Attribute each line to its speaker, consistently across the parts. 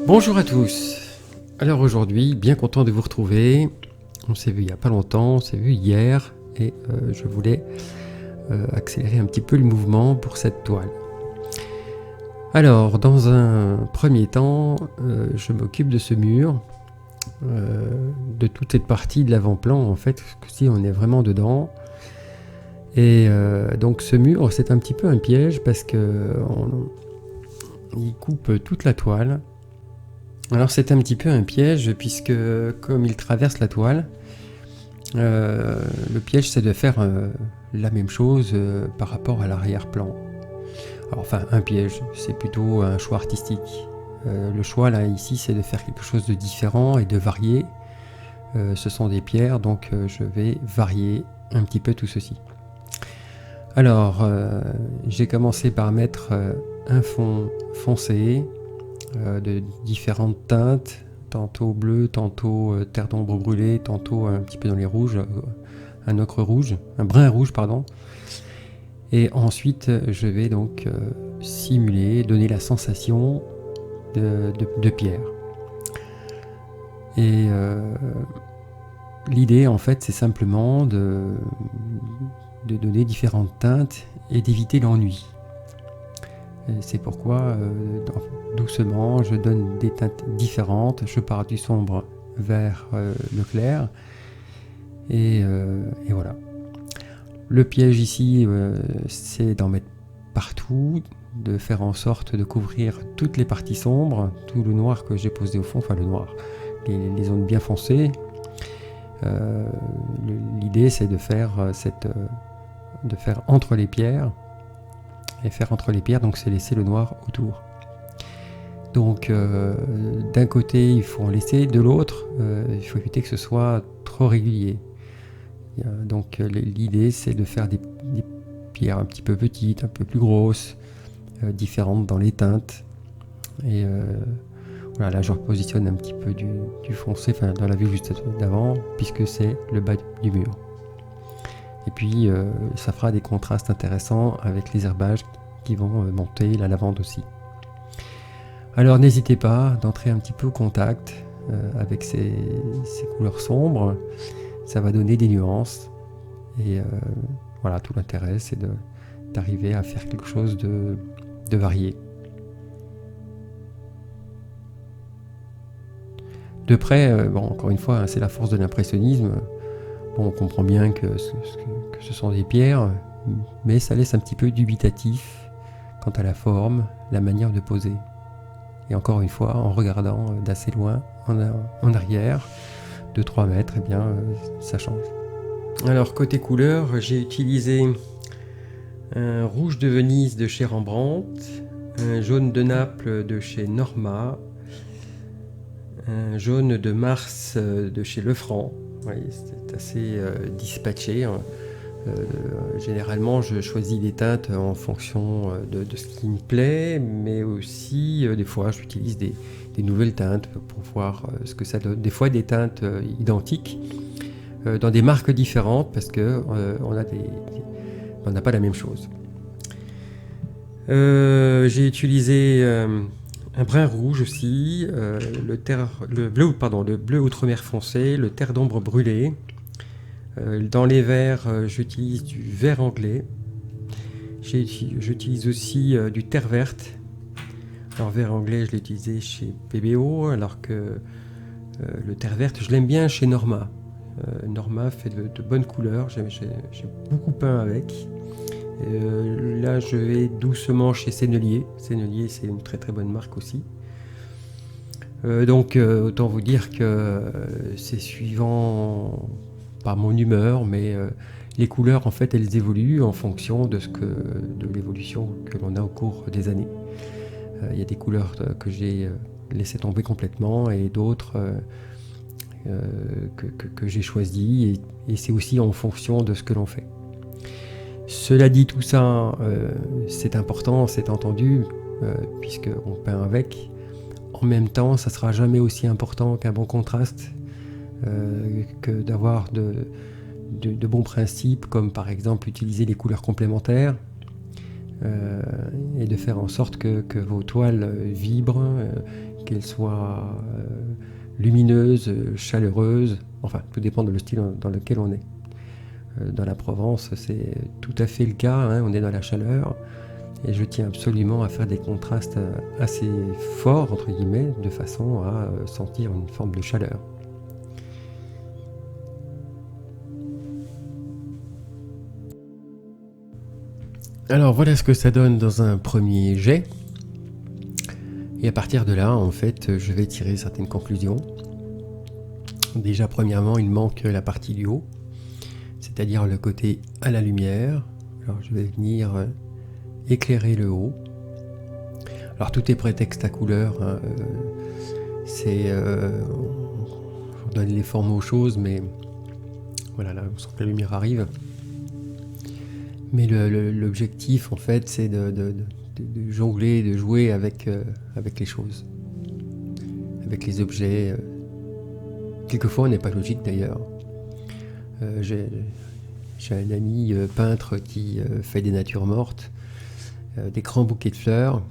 Speaker 1: Bonjour à tous. Alors aujourd'hui, bien content de vous retrouver. On s'est vu il n'y a pas longtemps, on s'est vu hier et je voulais accélérer un petit peu le mouvement pour cette toile. Alors, dans un premier temps, je m'occupe de ce mur, de toute cette partie de l'avant-plan en fait, si on est vraiment dedans. Et donc ce mur, c'est un petit peu un piège parce que il coupe toute la toile. Alors c'est un petit peu un piège puisque comme il traverse la toile, le piège c'est de faire la même chose par rapport à l'arrière-plan. Alors, enfin un piège, c'est plutôt un choix artistique. Le choix là ici c'est de faire quelque chose de différent et de varier. Ce sont des pierres donc je vais varier un petit peu tout ceci. Alors j'ai commencé par mettre un fond foncé de différentes teintes, tantôt bleu, tantôt terre d'ombre brûlée, tantôt un petit peu dans les rouges, un ocre rouge, un brun rouge pardon. Et ensuite je vais donc simuler, donner la sensation de pierre. Et l'idée en fait c'est simplement de donner différentes teintes et d'éviter l'ennui. C'est pourquoi doucement je donne des teintes différentes, je pars du sombre vers le clair et voilà. Le piège ici c'est d'en mettre partout, de faire en sorte de couvrir toutes les parties sombres, tout le noir que j'ai posé au fond, enfin le noir, les zones bien foncées. L'idée c'est de faire entre les pierres. Et faire entre les pierres, donc c'est laisser le noir autour. Donc d'un côté il faut en laisser, de l'autre il faut éviter que ce soit trop régulier. Donc l'idée c'est de faire des pierres un petit peu petites, un peu plus grosses, différentes dans les teintes. Et voilà, là je repositionne un petit peu du foncé, enfin dans la vue juste d'avant, puisque c'est le bas du mur. Et puis ça fera des contrastes intéressants avec les herbages qui vont monter, la lavande aussi. Alors n'hésitez pas d'entrer un petit peu au contact avec ces couleurs sombres, ça va donner des nuances. Et voilà, tout l'intérêt c'est d'arriver à faire quelque chose de varié. De près, bon, encore une fois, hein, c'est la force de l'impressionnisme. Bon, on comprend bien que ce sont des pierres, mais ça laisse un petit peu dubitatif quant à la forme, la manière de poser. Et encore une fois, en regardant d'assez loin, en arrière, de 3 mètres, eh bien, ça change. Alors, côté couleur, j'ai utilisé un rouge de Venise de chez Rembrandt, un jaune de Naples de chez Norma, un jaune de Mars de chez Lefranc. Oui, c'est assez dispatché. Généralement, je choisis des teintes en fonction de ce qui me plaît, mais aussi des fois, j'utilise des nouvelles teintes pour voir ce que ça donne. Des fois, des teintes identiques dans des marques différentes parce que on n'a pas la même chose. J'ai utilisé un brun rouge aussi, le bleu outre-mer foncé, le terre d'ombre brûlée. Dans les verts, j'utilise du vert anglais. J'utilise aussi du terre verte. Alors vert anglais, je l'ai utilisé chez PBO, alors que le terre verte, je l'aime bien chez Norma. Norma fait de bonnes couleurs, j'ai beaucoup peint avec. Là, je vais doucement chez Sennelier. Sennelier, c'est une très très bonne marque aussi. Donc, autant vous dire que c'est suivant, pas mon humeur, mais les couleurs, en fait, elles évoluent en fonction de l'évolution que l'on a au cours des années. Il y a des couleurs que j'ai laissé tomber complètement et d'autres que j'ai choisies. Et c'est aussi en fonction de ce que l'on fait. Cela dit, tout ça, c'est important, c'est entendu, puisqu'on peint avec. En même temps, ça ne sera jamais aussi important qu'un bon contraste, que d'avoir de bons principes, comme par exemple utiliser les couleurs complémentaires, et de faire en sorte que vos toiles vibrent, qu'elle soit lumineuse, chaleureuse, enfin tout dépend de le style dans lequel on est. Dans la Provence, c'est tout à fait le cas, hein, on est dans la chaleur, et je tiens absolument à faire des contrastes assez forts, entre guillemets, de façon à sentir une forme de chaleur. Alors voilà ce que ça donne dans un premier jet. Et à partir de là, en fait, je vais tirer certaines conclusions. Déjà, premièrement, il manque la partie du haut, c'est-à-dire le côté à la lumière. Alors je vais venir éclairer le haut. Alors tout est prétexte à couleur, hein, on donne les formes aux choses, mais voilà, là on sent que la lumière arrive. Mais l'objectif en fait c'est de jongler, de jouer avec les choses, avec les objets. Quelquefois on n'est pas logique d'ailleurs. J'ai un ami peintre qui fait des natures mortes, des grands bouquets de fleurs.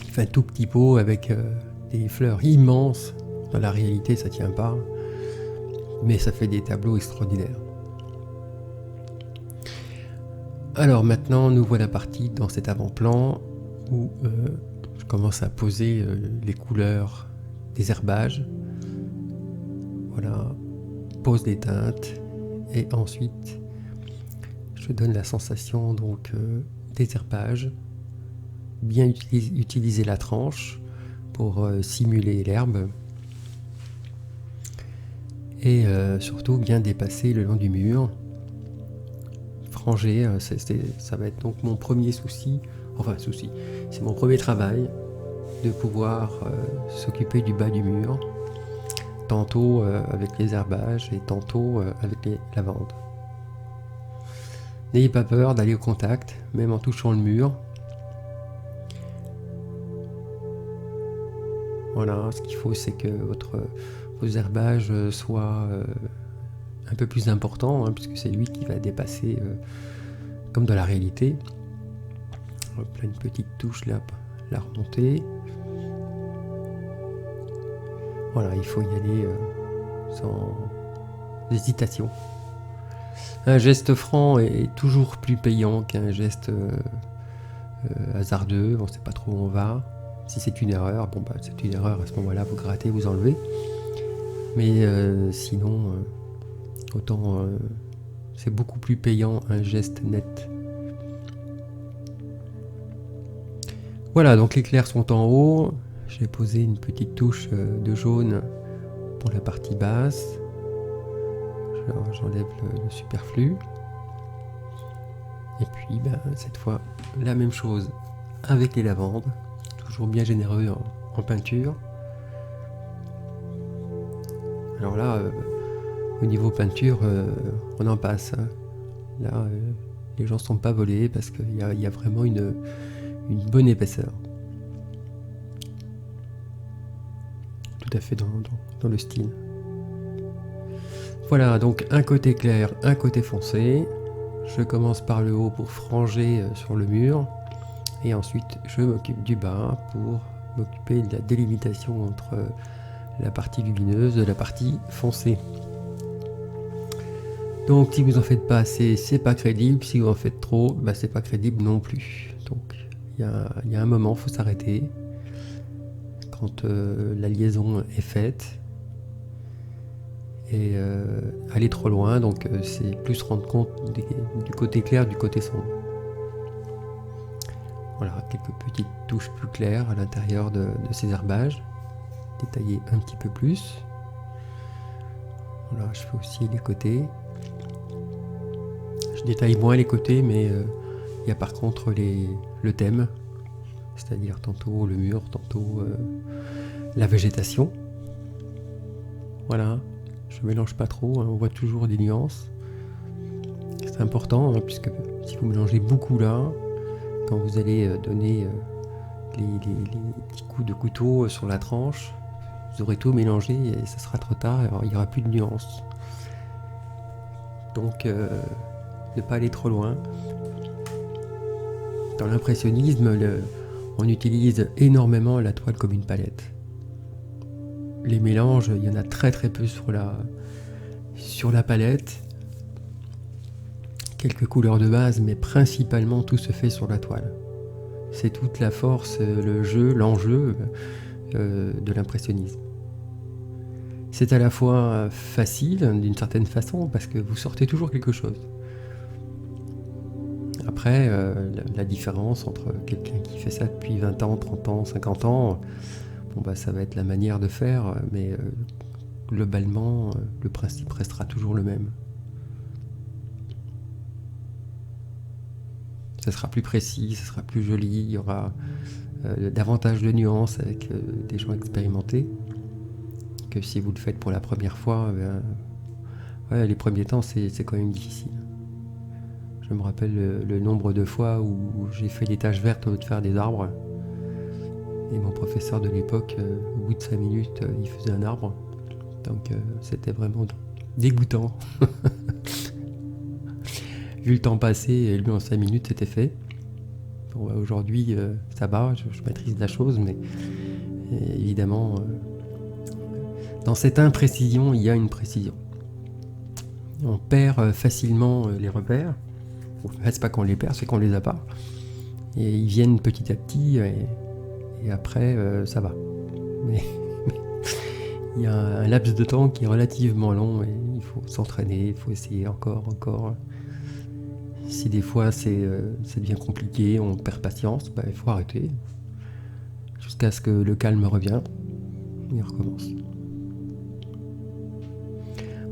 Speaker 1: Il fait un tout petit pot avec des fleurs immenses. Dans la réalité ça tient pas, mais ça fait des tableaux extraordinaires. Alors maintenant nous voilà partis dans cet avant-plan où je commence à poser les couleurs des herbages. Voilà, pose des teintes et ensuite je donne la sensation donc des herbages, bien utiliser la tranche pour simuler l'herbe et surtout bien dépasser le long du mur. Franger, ça va être donc mon premier souci, c'est mon premier travail de pouvoir s'occuper du bas du mur, tantôt avec les herbages et tantôt avec les lavandes. N'ayez pas peur d'aller au contact, même en touchant le mur. Voilà, ce qu'il faut c'est que vos herbages soient un peu plus important, hein, puisque c'est lui qui va dépasser comme dans la réalité. Hop, là, une petite touche là, la remonter. Voilà, il faut y aller sans hésitation. Un geste franc est toujours plus payant qu'un geste hasardeux, on ne sait pas trop où on va. Si c'est une erreur, bon bah c'est une erreur, à ce moment-là vous grattez, vous enlevez. Mais sinon... autant c'est beaucoup plus payant un geste net. Voilà, donc les clairs sont en haut. J'ai posé une petite touche de jaune pour la partie basse. J'enlève le superflu. Et puis cette fois la même chose avec les lavandes. Toujours bien généreux en peinture. Alors là au niveau peinture, on en passe. Hein. Là, les gens ne sont pas volés parce qu'il y a vraiment une bonne épaisseur. Tout à fait dans le style. Voilà, donc un côté clair, un côté foncé. Je commence par le haut pour franger sur le mur. Et ensuite, je m'occupe du bas pour m'occuper de la délimitation entre la partie lumineuse et la partie foncée. Donc si vous en faites pas assez, c'est pas crédible. Si vous en faites trop, c'est pas crédible non plus. Donc il y a un moment, il faut s'arrêter quand la liaison est faite et aller trop loin. Donc c'est plus se rendre compte du côté clair, du côté sombre. Voilà, quelques petites touches plus claires à l'intérieur de ces herbages, détailler un petit peu plus. Voilà, je fais aussi les côtés. Je détaille moins les côtés, mais il y a par contre le thème, c'est-à-dire tantôt le mur, tantôt la végétation. Voilà, je mélange pas trop, hein, on voit toujours des nuances. C'est important, hein, puisque si vous mélangez beaucoup là, quand vous allez donner les petits coups de couteau sur la tranche, vous aurez tout mélangé et ça sera trop tard, alors il n'y aura plus de nuances. Donc ne pas aller trop loin. Dans l'impressionnisme, on utilise énormément la toile comme une palette. Les mélanges, il y en a très très peu sur la palette. Quelques couleurs de base, mais principalement tout se fait sur la toile. C'est toute la force, l'enjeu de l'impressionnisme. C'est à la fois facile d'une certaine façon parce que vous sortez toujours quelque chose. Après, la différence entre quelqu'un qui fait ça depuis 20 ans, 30 ans, 50 ans, ça va être la manière de faire, mais globalement, le principe restera toujours le même. Ça sera plus précis, ça sera plus joli, il y aura davantage de nuances avec des gens expérimentés que si vous le faites pour la première fois. Les premiers temps, c'est quand même difficile. Je me rappelle le nombre de fois où j'ai fait des taches vertes au lieu de faire des arbres. Et mon professeur de l'époque, au bout de 5 minutes, il faisait un arbre. Donc c'était vraiment dégoûtant. Vu le temps passé, et lui en 5 minutes c'était fait. Aujourd'hui ça va, je maîtrise la chose, mais évidemment dans cette imprécision il y a une précision. On perd facilement les repères. C'est pas qu'on les perd, c'est qu'on les a pas. Et ils viennent petit à petit et après ça va. Mais il y a un laps de temps qui est relativement long et il faut s'entraîner, il faut essayer encore. Si des fois ça devient compliqué, on perd patience, il faut arrêter. Jusqu'à ce que le calme revienne et on recommence.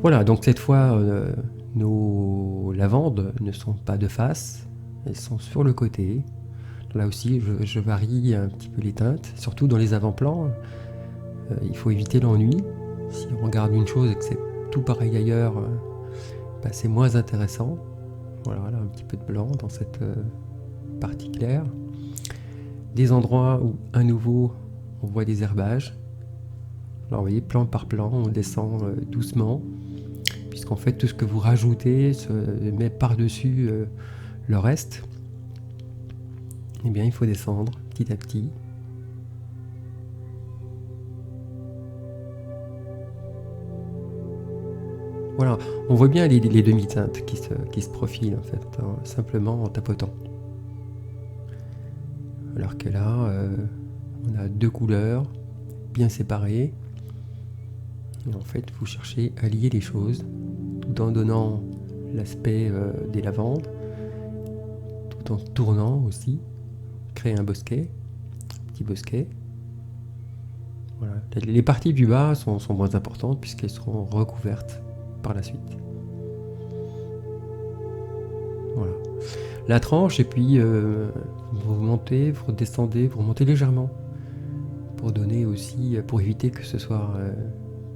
Speaker 1: Voilà, donc cette fois, nos lavandes ne sont pas de face, elles sont sur le côté. Là aussi, je varie un petit peu les teintes, surtout dans les avant-plans. Il faut éviter l'ennui. Si on regarde une chose et que c'est tout pareil ailleurs, c'est moins intéressant. Voilà, là, un petit peu de blanc dans cette partie claire. Des endroits où, à nouveau, on voit des herbages. Alors, vous voyez, plan par plan, on descend doucement, puisqu'en fait, tout ce que vous rajoutez se met par-dessus le reste. Eh bien, il faut descendre petit à petit. Voilà, on voit bien les demi-teintes qui se profilent en fait, simplement en tapotant. Alors que là, on a deux couleurs bien séparées. Et en fait, vous cherchez à lier les choses, tout en donnant l'aspect des lavandes, tout en tournant aussi, créer un bosquet, un petit bosquet. Voilà. Les parties du bas sont moins importantes puisqu'elles seront recouvertes par la suite. Voilà. La tranche, et puis vous montez, vous redescendez, vous remontez légèrement pour donner aussi, pour éviter que ce soit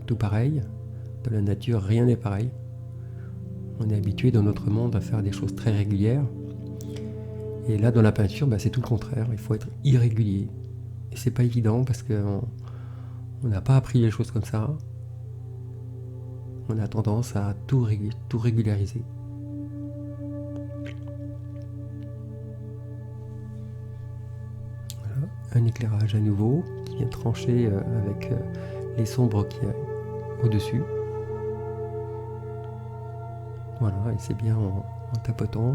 Speaker 1: tout pareil. Dans la nature, rien n'est pareil. On est habitué dans notre monde à faire des choses très régulières. Et là, dans la peinture, c'est tout le contraire. Il faut être irrégulier. Et c'est pas évident parce qu'on n'a pas appris les choses comme ça. On a tendance à tout régulariser. Voilà, un éclairage à nouveau qui vient trancher avec les sombres qu'il y a au-dessus. Voilà, et c'est bien en tapotant.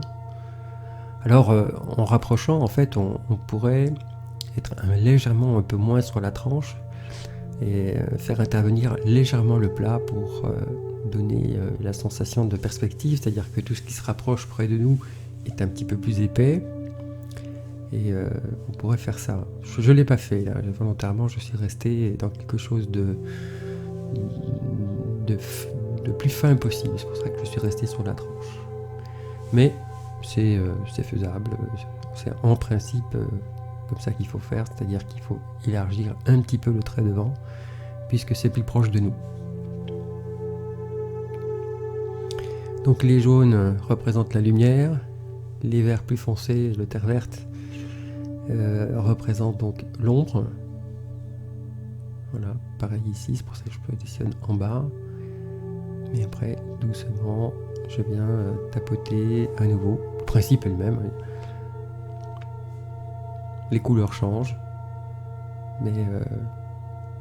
Speaker 1: Alors, en rapprochant, en fait, on pourrait être légèrement un peu moins sur la tranche et faire intervenir légèrement le plat pour donner la sensation de perspective, c'est-à-dire que tout ce qui se rapproche près de nous est un petit peu plus épais et on pourrait faire ça. Je ne l'ai pas fait là, volontairement je suis resté dans quelque chose de plus fin possible, c'est pour ça que je suis resté sur la tranche. Mais c'est faisable, c'est en principe comme ça qu'il faut faire, c'est-à-dire qu'il faut élargir un petit peu le trait devant, puisque c'est plus proche de nous. Donc les jaunes représentent la lumière, les verts plus foncés, le terre verte, représente donc l'ombre. Voilà, pareil ici, c'est pour ça que je positionne en bas. Et après, doucement, je viens tapoter à nouveau. Le principe est le même. Oui. Les couleurs changent, mais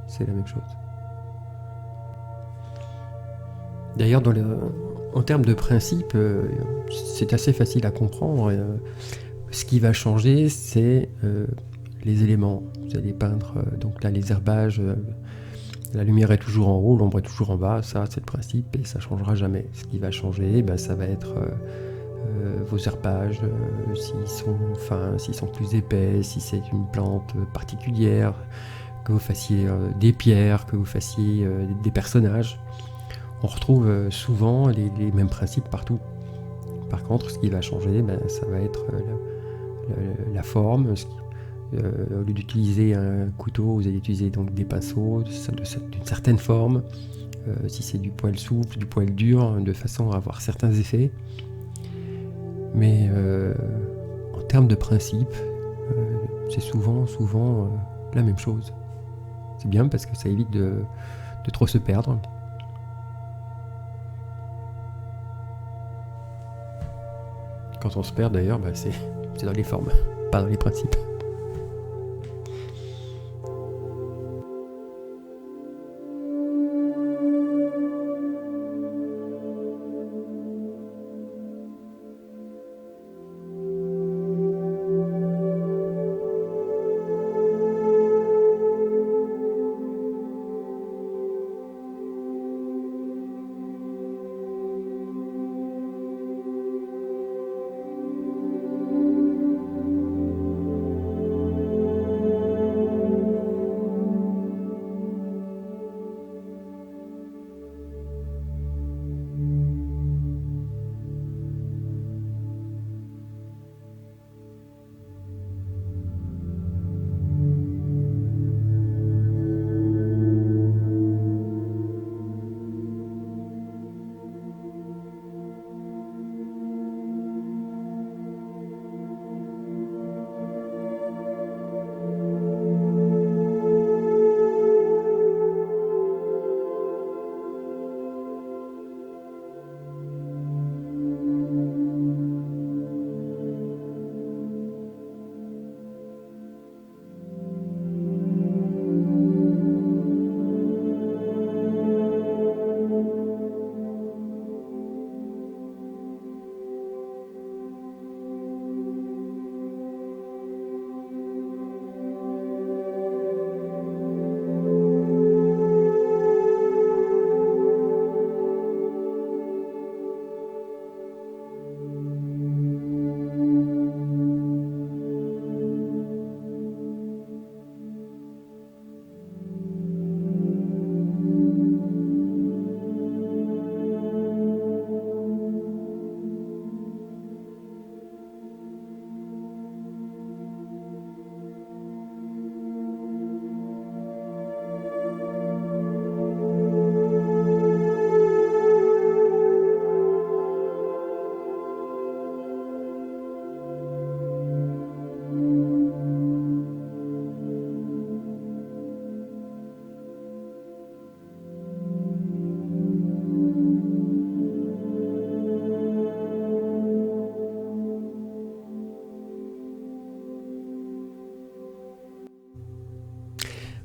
Speaker 1: c'est la même chose. D'ailleurs, en termes de principe, c'est assez facile à comprendre. Ce qui va changer, c'est les éléments. Vous allez peindre, donc là, les herbages, la lumière est toujours en haut, l'ombre est toujours en bas. Ça, c'est le principe et ça ne changera jamais. Ce qui va changer, ça va être vos herbages, s'ils sont fins, s'ils sont plus épais, si c'est une plante particulière, que vous fassiez des pierres, que vous fassiez des personnages. On retrouve souvent les mêmes principes partout. Par contre, ce qui va changer, ça va être la forme. Au lieu d'utiliser un couteau, vous allez utiliser donc des pinceaux d'une certaine forme. Si c'est du poil souple, du poil dur, de façon à avoir certains effets. Mais en termes de principe, c'est souvent la même chose. C'est bien parce que ça évite de trop se perdre. Quand on se perd d'ailleurs, c'est dans les formes, pas dans les principes.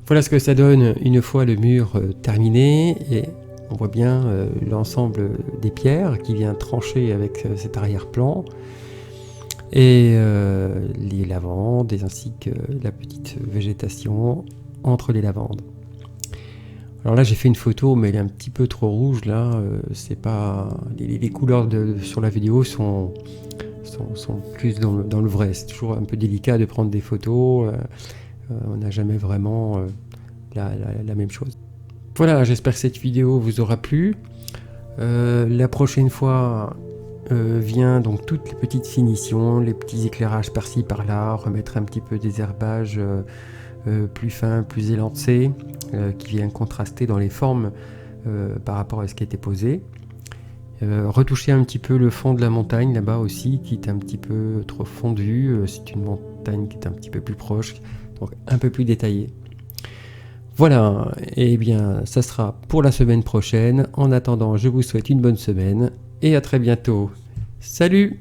Speaker 1: Voilà ce que ça donne une fois le mur terminé, et on voit bien l'ensemble des pierres qui vient trancher avec cet arrière-plan, et les lavandes, ainsi que la petite végétation entre les lavandes. Alors là j'ai fait une photo mais elle est un petit peu trop rouge là, c'est pas les couleurs sur la vidéo sont plus dans le vrai. C'est toujours un peu délicat de prendre des photos, on n'a jamais vraiment la même chose. Voilà, j'espère que cette vidéo vous aura plu. La prochaine fois vient donc toutes les petites finitions, les petits éclairages par-ci par-là, remettre un petit peu des herbages plus fins, plus élancés, qui viennent contraster dans les formes par rapport à ce qui était posé. Retoucher un petit peu le fond de la montagne là-bas aussi, qui est un petit peu trop fondu. C'est une montagne qui est un petit peu plus proche, donc un peu plus détaillée. Voilà, et bien ça sera pour la semaine prochaine. En attendant, je vous souhaite une bonne semaine et à très bientôt. Salut!